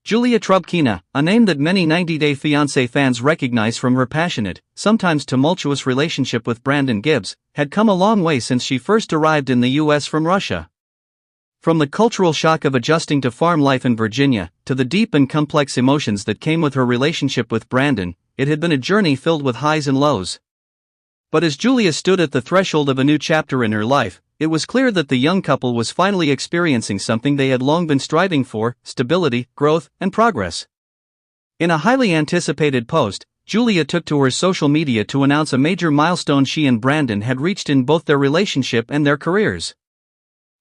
Julia Trubkina, a name that many 90-Day Fiancé fans recognize from her passionate, sometimes tumultuous relationship with Brandon Gibbs, had come a long way since she first arrived in the US from Russia. From the cultural shock of adjusting to farm life in Virginia, to the deep and complex emotions that came with her relationship with Brandon, it had been a journey filled with highs and lows. But as Julia stood at the threshold of a new chapter in her life, it was clear that the young couple was finally experiencing something they had long been striving for: stability, growth, and progress. In a highly anticipated post, Julia took to her social media to announce a major milestone she and Brandon had reached in both their relationship and their careers.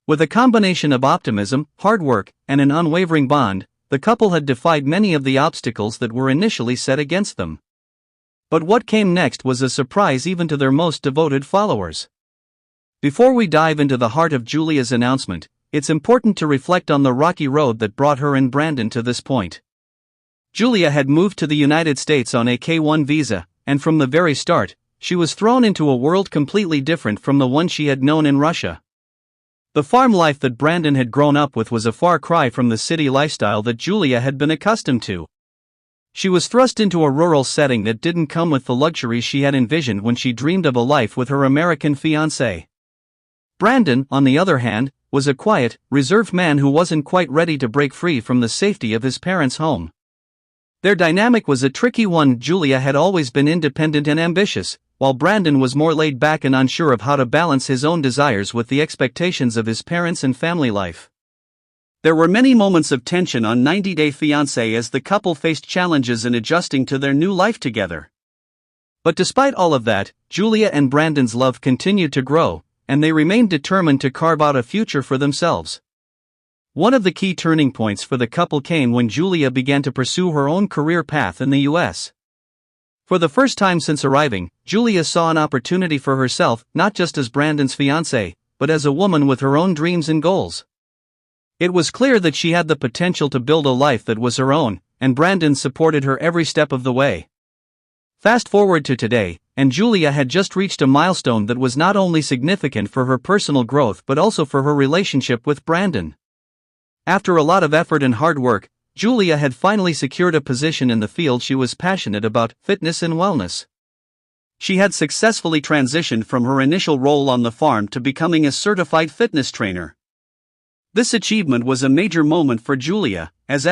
With a combination of optimism, hard work, and an unwavering bond, the couple had defied many of the obstacles that were initially set against them. But what came next was a surprise even to their most devoted followers. Before we dive into the heart of Julia's announcement, it's important to reflect on the rocky road that brought her and Brandon to this point. Julia had moved to the United States on a K-1 visa, and from the very start, she was thrown into a world completely different from the one she had known in Russia. The farm life that Brandon had grown up with was a far cry from the city lifestyle that Julia had been accustomed to. She was thrust into a rural setting that didn't come with the luxuries she had envisioned when she dreamed of a life with her American fiancé. Brandon, on the other hand, was a quiet, reserved man who wasn't quite ready to break free from the safety of his parents' home. Their dynamic was a tricky one. Julia had always been independent and ambitious, while Brandon was more laid back and unsure of how to balance his own desires with the expectations of his parents and family life. There were many moments of tension on 90-Day Fiancé as the couple faced challenges in adjusting to their new life together. But despite all of that, Julia and Brandon's love continued to grow, and they remained determined to carve out a future for themselves. One of the key turning points for the couple came when Julia began to pursue her own career path in the US. For the first time since arriving, Julia saw an opportunity for herself, not just as Brandon's fiancée, but as a woman with her own dreams and goals. It was clear that she had the potential to build a life that was her own, and Brandon supported her every step of the way. Fast forward to today, and Julia had just reached a milestone that was not only significant for her personal growth but also for her relationship with Brandon. After a lot of effort and hard work, Julia had finally secured a position in the field she was passionate about: fitness and wellness. She had successfully transitioned from her initial role on the farm to becoming a certified fitness trainer. This achievement was a major moment for Julia, as